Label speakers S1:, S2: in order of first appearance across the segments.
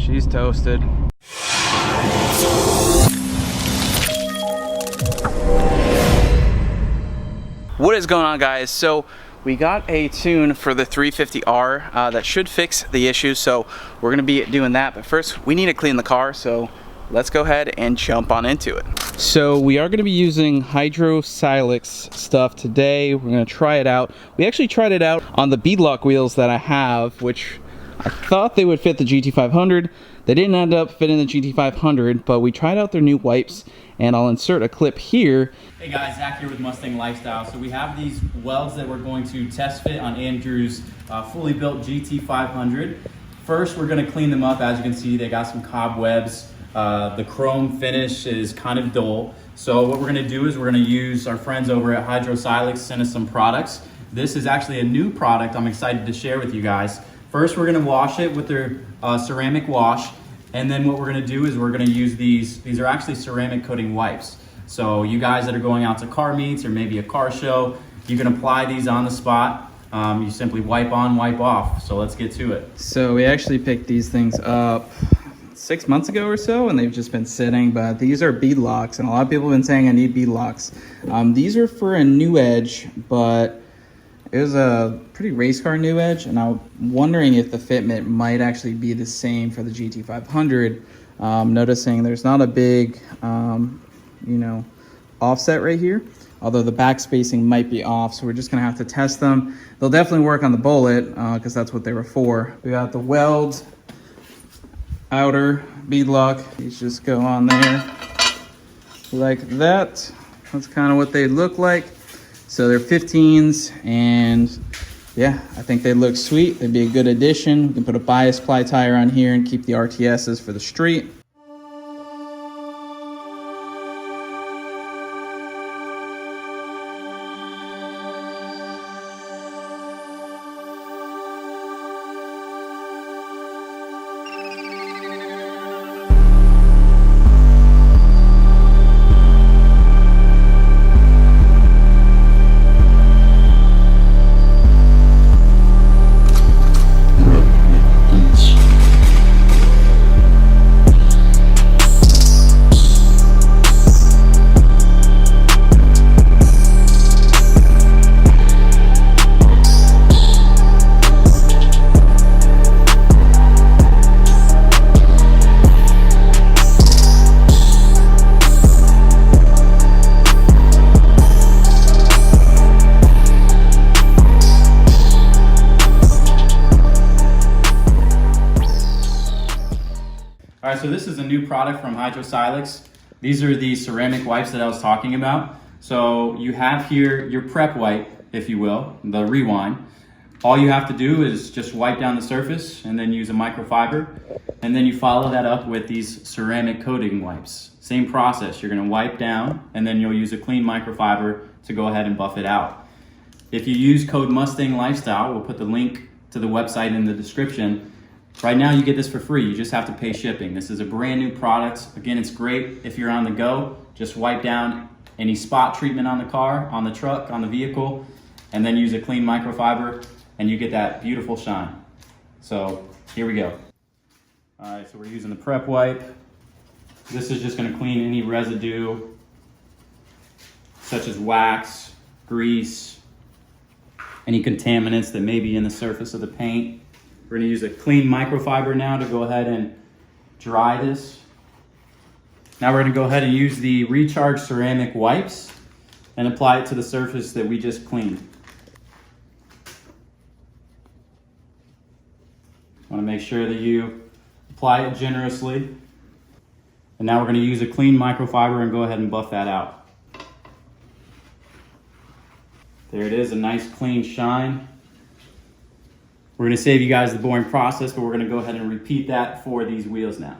S1: She's toasted. What is going on, guys? So we got a tune for the 350R that should fix the issue, so we're gonna be doing that. But first, we need to clean the car, so let's go ahead and jump on into it. So we are gonna be using Hydro Silex stuff today. We're gonna try it out. We actually tried it out on the beadlock wheels that I have, which I thought they would fit the GT500. They didn't end up fitting the GT500, but we tried out their new wipes, and I'll insert a clip here.
S2: Hey guys, Zach here with Mustang Lifestyle. So we have these welds that we're going to test fit on Andrew's fully built GT500. First, we're going to clean them up. As you can see, they got some cobwebs. The chrome finish is kind of dull. So what we're going to do is we're going to use our friends over at Hydro Silex, send us some products. This is actually a new product I'm excited to share with you guys. First, we're going to wash it with their ceramic wash. And then what we're going to do is we're going to use these are actually ceramic coating wipes. So you guys that are going out to car meets or maybe a car show, you can apply these on the spot. You simply wipe on, wipe off. So let's get to it.
S1: So we actually picked these things up 6 months ago or so, and they've just been sitting, but these are bead locks, and a lot of people have been saying I need bead locks. These are for a new edge, but it was a pretty race car new edge, and I'm wondering if the fitment might actually be the same for the GT500. Noticing there's not a big, offset right here, although the back spacing might be off, so we're just gonna have to test them. They'll definitely work on the Bullet, because that's what they were for. We got the weld outer bead lock. These just go on there like that. That's kind of what they look like. So they're 15s, and yeah, I think they look sweet. They'd be a good addition. We can put a bias ply tire on here and keep the RTSs for the street.
S2: All right, so this is a new product from Hydro Silex. These are the ceramic wipes that I was talking about. So you have here your prep wipe, if you will, the rewind. All you have to do is just wipe down the surface and then use a microfiber. And then you follow that up with these ceramic coating wipes. Same process, you're gonna wipe down and then you'll use a clean microfiber to go ahead and buff it out. If you use code Mustang Lifestyle, we'll put the link to the website in the description. Right now you get this for free, you just have to pay shipping. This is a brand new product. Again, it's great if you're on the go. Just wipe down any spot treatment on the car, on the truck, on the vehicle, and then use a clean microfiber and you get that beautiful shine. So here we go. All right, so we're using the prep wipe. This is just gonna clean any residue such as wax, grease, any contaminants that may be in the surface of the paint. We're gonna use a clean microfiber now to go ahead and dry this. Now we're gonna go ahead and use the recharged ceramic wipes and apply it to the surface that we just cleaned. Wanna make sure that you apply it generously. And now we're gonna use a clean microfiber and go ahead and buff that out. There it is, a nice clean shine. We're gonna save you guys the boring process, but we're gonna go ahead and repeat that for these wheels now.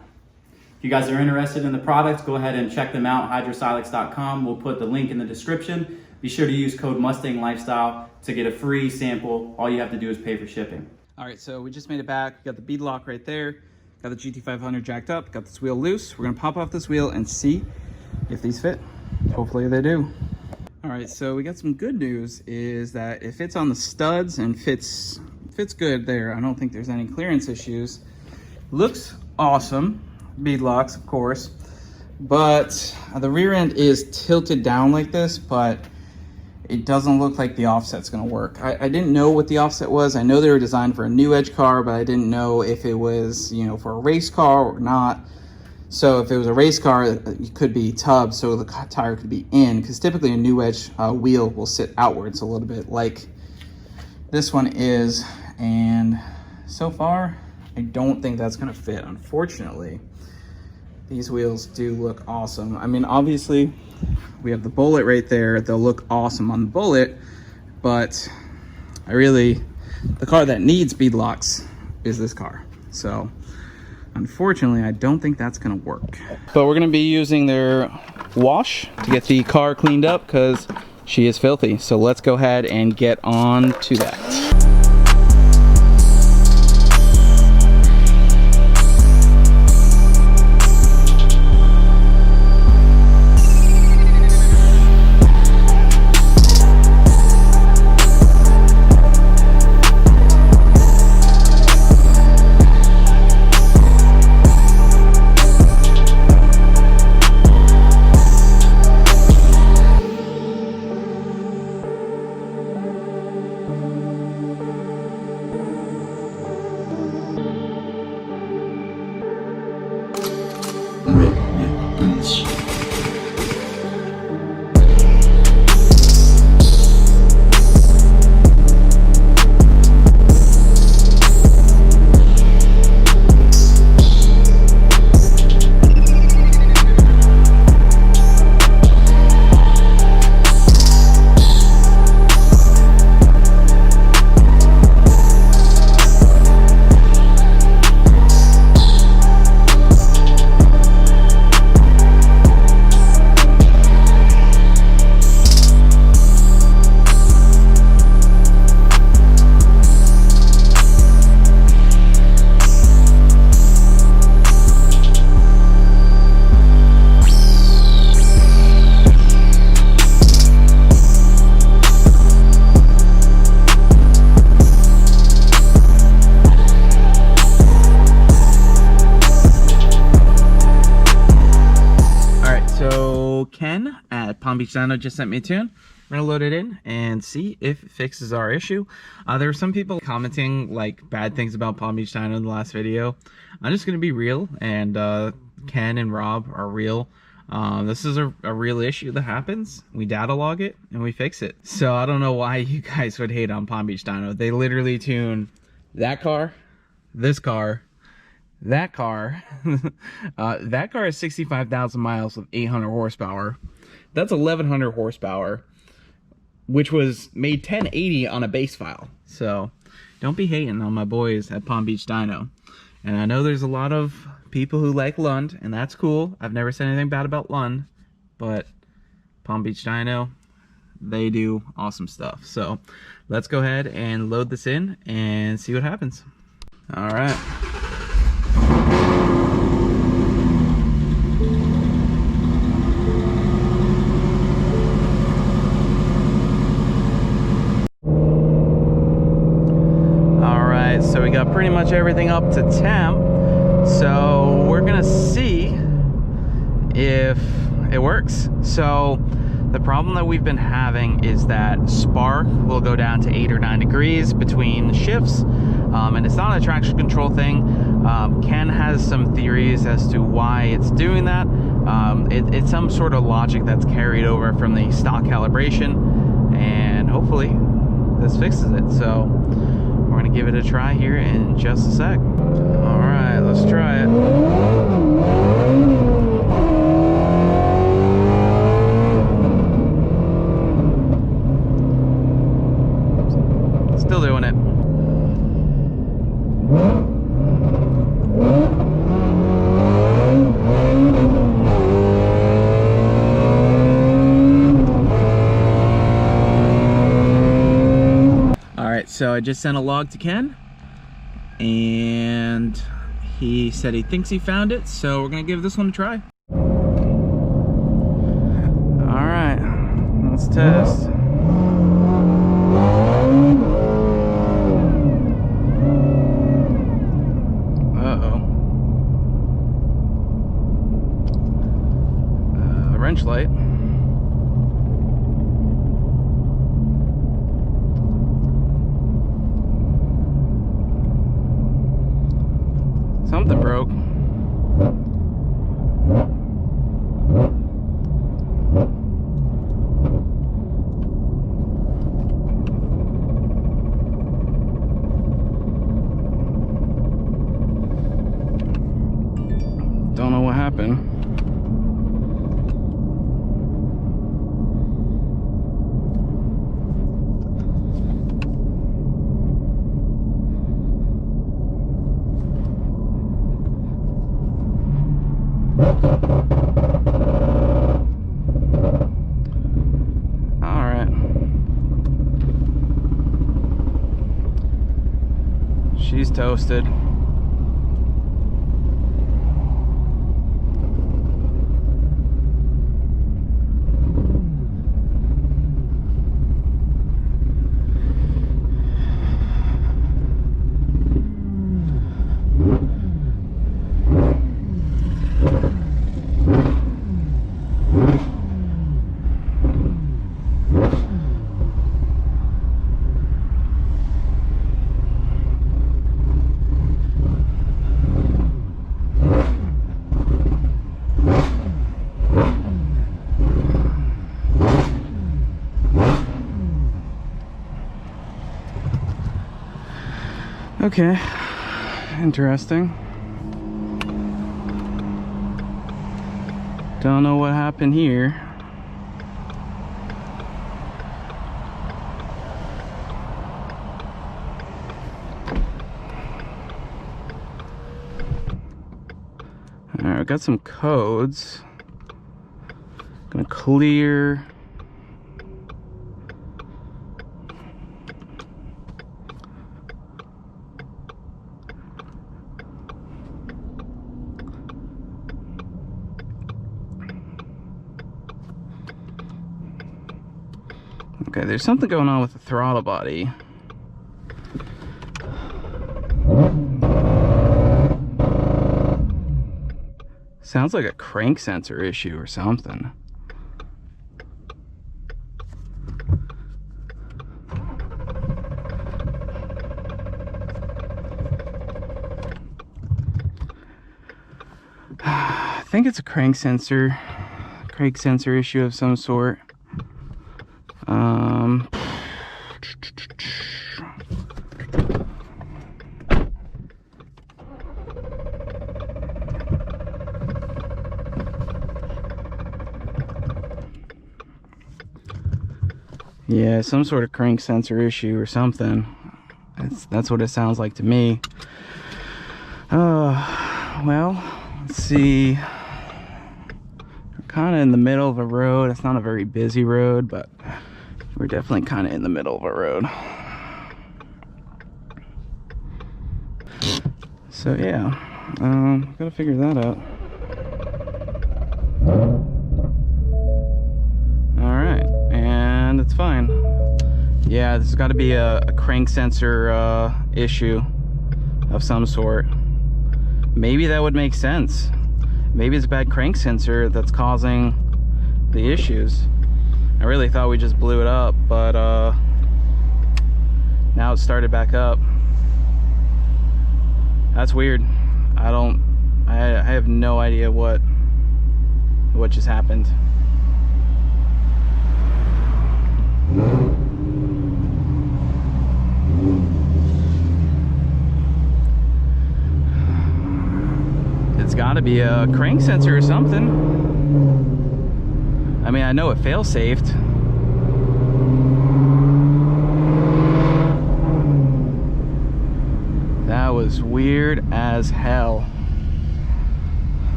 S2: If you guys are interested in the products, go ahead and check them out, hydrosilex.com. We'll put the link in the description. Be sure to use code Mustang Lifestyle to get a free sample. All you have to do is pay for shipping.
S1: All right, so we just made it back. Got the bead lock right there. Got the GT500 jacked up. Got this wheel loose. We're gonna pop off this wheel and see if these fit. Hopefully they do. All right, so we got some good news is that it fits on the studs and fits good there. I don't think there's any clearance issues. looks awesome. Bead locks, of course, but the rear end is tilted down like this, but it doesn't look like the offset's gonna work. I didn't know what the offset was. I know they were designed for a new edge car, but I didn't know if it was, you know, for a race car or not. So if it was a race car, it could be tub, so the tire could be in, because typically a new edge wheel will sit outwards a little bit like this one is. And so far, I don't think that's gonna fit, unfortunately. These wheels do look awesome. I mean, obviously, we have the Bullet right there. They'll look awesome on the Bullet, but the car that needs bead locks is this car. So, unfortunately, I don't think that's gonna work. But we're gonna be using their wash to get the car cleaned up because she is filthy. So let's go ahead and get on to that. Ken at Palm Beach Dyno just sent me a tune. We're gonna load it in and see if it fixes our issue. There were some people commenting like bad things about Palm Beach Dyno in the last video. I'm just gonna be real, and Ken and Rob are real. This is a real issue that happens. We data log it and we fix it. So I don't know why you guys would hate on Palm Beach Dyno. They literally tune that car, this car, that car. That car has 65,000 miles with 800 horsepower. That's 1,100 horsepower, which was made 1080 on a base file. So don't be hating on my boys at Palm Beach Dyno. And I know there's a lot of people who like Lund, and that's cool. I've never said anything bad about Lund, but Palm Beach Dyno, they do awesome stuff. So let's go ahead and load this in and see what happens. All right. So we got pretty much everything up to temp. So we're gonna see if it works. So the problem that we've been having is that spark will go down to 8 or 9 degrees between shifts. And it's not a traction control thing. Ken has some theories as to why it's doing that. It's some sort of logic that's carried over from the stock calibration, and hopefully this fixes it. So we're gonna give it a try here in just a sec. All right, let's try it. Still doing it. So I just sent a log to Ken, and he said he thinks he found it, so we're gonna give this one a try. All right, let's test. Uh-oh. wrench light. Something broke. Don't know what happened. All right. She's toasted. Okay, interesting. Don't know what happened here. All right, I got some codes. Gonna clear. Okay, there's something going on with the throttle body. Sounds like a crank sensor issue or something. I think it's a crank sensor issue of some sort. Yeah, some sort of crank sensor issue or something. That's what it sounds like to me. Well, let's see. We're kind of in the middle of a road. It's not a very busy road, but we're definitely kind of in the middle of a road. So yeah, gotta figure that out. All right, and it's fine. Yeah, this has got to be a crank sensor issue of some sort. Maybe that would make sense. Maybe it's a bad crank sensor that's causing the issues. I really thought we just blew it up, but now it started back up. That's weird. I have no idea what just happened. It's got to be a crank sensor or something. I mean, I know it fail-safed. That was weird as hell.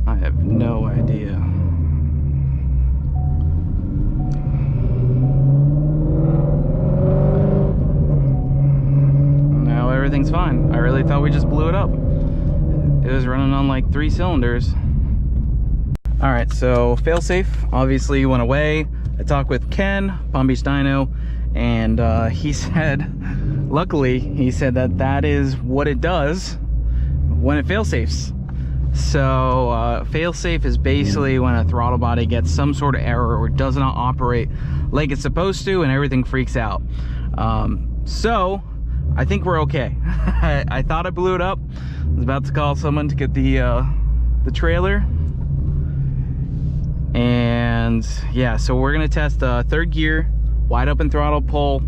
S1: I have no idea. Now everything's fine. I really thought we just blew it up. It was running on like 3 cylinders. All right, so fail-safe obviously went away. I talked with Ken, Palm Beach Dyno, and he said luckily he said that that is what it does when it fail-safes. So fail-safe is basically when a throttle body gets some sort of error or does not operate like it's supposed to and everything freaks out. So I think we're okay. I thought I blew it up. I was about to call someone to get the trailer. And yeah, so we're gonna test third gear, wide open throttle pull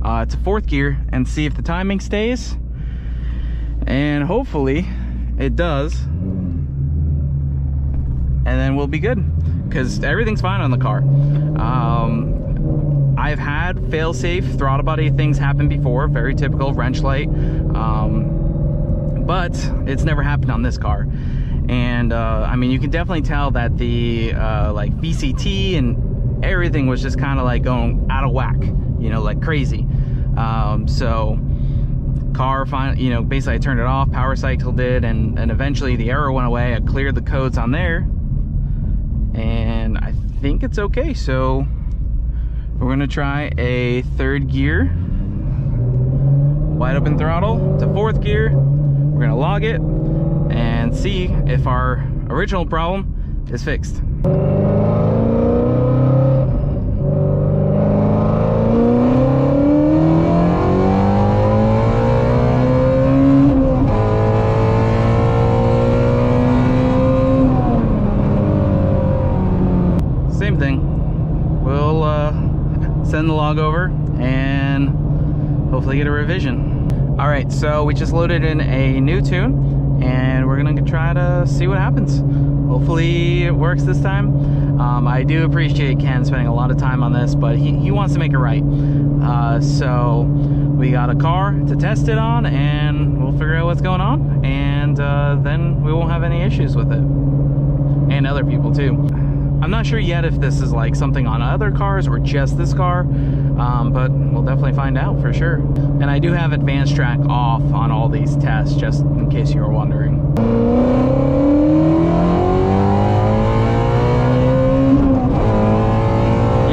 S1: to fourth gear and see if the timing stays. And hopefully it does. And then we'll be good, because everything's fine on the car. I've had fail-safe throttle body things happen before, very typical, wrench light, but it's never happened on this car. And I mean, you can definitely tell that the like VCT and everything was just kind of like going out of whack, you know, like crazy. So car finally, you know, basically I turned it off, power cycle did, and eventually the error went away. I cleared the codes on there, and I think it's okay. So we're gonna try a third gear, wide open throttle to fourth gear. We're gonna log it and see if our original problem is fixed. Same thing. We'll send the log over and hopefully get a revision. All right, so we just loaded in a new tune and we're gonna try to see what happens. Hopefully it works this time. I do appreciate Ken spending a lot of time on this, but he wants to make it right. So we got a car to test it on and we'll figure out what's going on, and then we won't have any issues with it. And other people too. I'm not sure yet if this is like something on other cars or just this car, but we'll definitely find out for sure. And I do have advanced track off on all these tests, just in case you were wondering.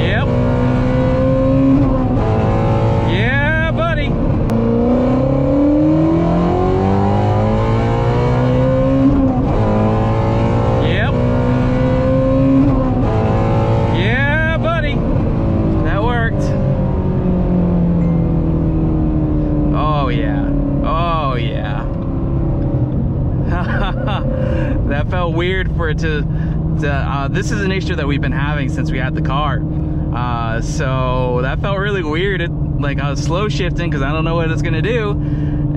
S1: Yep. Yeah, buddy. Yep. Yeah, buddy. That worked. Oh yeah. Oh yeah. That felt weird for it to this is an issue that we've been having since we had the car. So that felt really weird. Like I was slow shifting because I don't know what it's gonna do,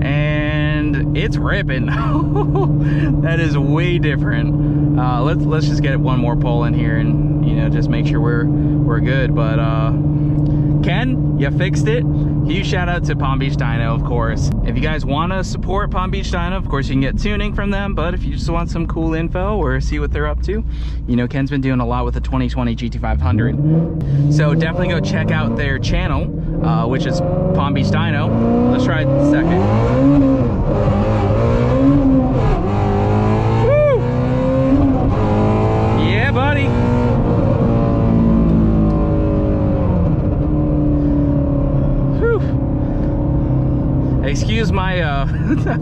S1: and it's ripping. That is way different. Let's just get one more pull in here and, you know, just make sure we're good. But Ken, you fixed it. Huge shout out to Palm Beach Dyno, of course. If you guys want to support Palm Beach Dyno, of course you can get tuning from them, but if you just want some cool info or see what they're up to, you know, Ken's been doing a lot with the 2020 GT500. So definitely go check out their channel, which is Palm Beach Dyno. Let's try it in a second. Woo! Yeah, buddy. Excuse my I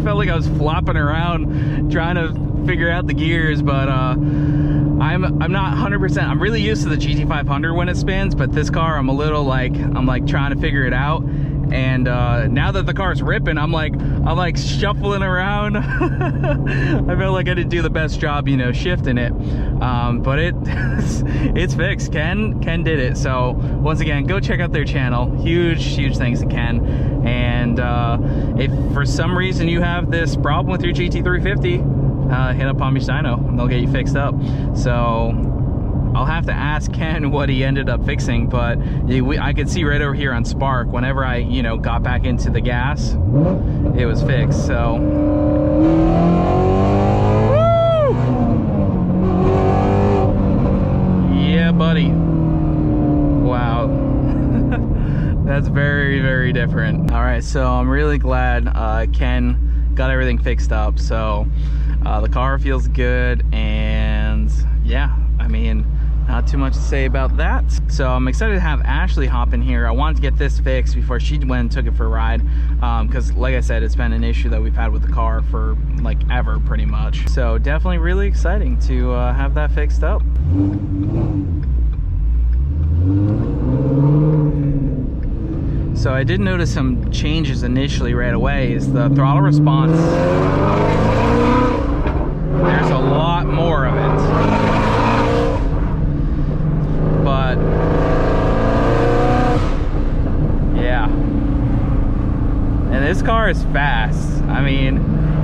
S1: felt like I was flopping around trying to figure out the gears, but I'm not 100%. I'm really used to the GT500 when it spins, but this car I'm like trying to figure it out. And now that the car's ripping, I'm like shuffling around. I felt like I didn't do the best job, you know, shifting it. But it's fixed. Ken did it. So once again, go check out their channel. Huge thanks to Ken. And if for some reason you have this problem with your GT350, hit up Palm Beach Dyno and they'll get you fixed up. So I'll have to ask Ken what he ended up fixing, but I could see right over here on Spark, whenever I, you know, got back into the gas, it was fixed. So woo! Yeah, buddy. Wow. That's very different. All right, so I'm really glad Ken got everything fixed up. So the car feels good, and yeah, I mean, Not too much to say about that. So I'm excited to have Ashley hop in here. I wanted to get this fixed before she went and took it for a ride, because like I said, it's been an issue that we've had with the car for like ever pretty much. So definitely really exciting to have that fixed up. So I did notice some changes initially right away. Is the throttle response, there's a lot more of it, but yeah, and this car is fast. I mean,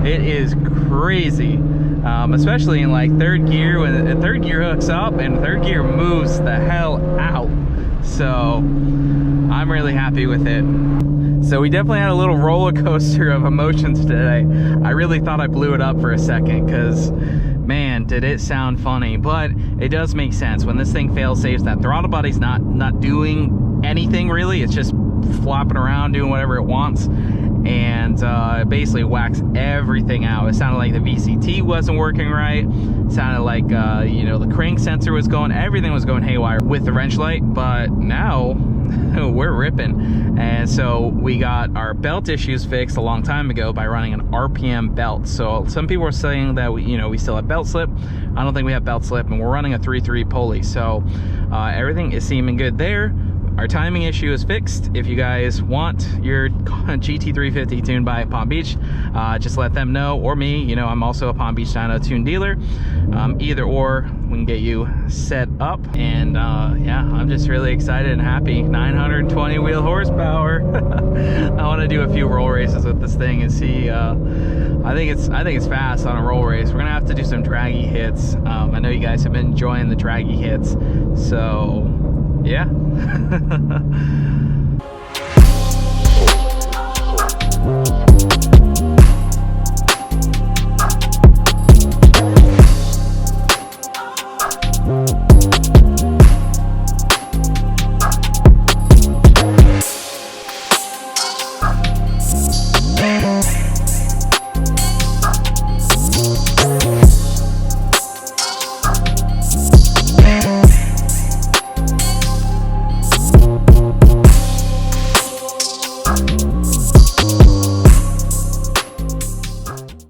S1: it is crazy, especially in like third gear, when the third gear hooks up and third gear moves the hell out. So I'm really happy with it. So we definitely had a little roller coaster of emotions today. I really thought I blew it up for a second, because man, did it sound funny. But it does make sense. When this thing fail safes, that throttle body's not doing anything really. It's just flopping around doing whatever it wants, and it basically whacks everything out. It sounded like the VCT wasn't working right. It sounded like you know, the crank sensor was going, everything was going haywire with the wrench light. But now we're ripping. And so we got our belt issues fixed a long time ago by running an RPM belt. So some people are saying that we still have belt slip. I don't think we have belt slip, and we're running a 3.3 pulley. So everything is seeming good there. Our timing issue is fixed. If you guys want your GT350 tuned by Palm Beach, just let them know, or me. You know, I'm also a Palm Beach Dyno tune dealer. Either or, we can get you set up. And yeah, I'm just really excited and happy. 920 wheel horsepower. I want to do a few roll races with this thing and see. I think it's fast on a roll race. We're gonna have to do some draggy hits. I know you guys have been enjoying the draggy hits, so yeah.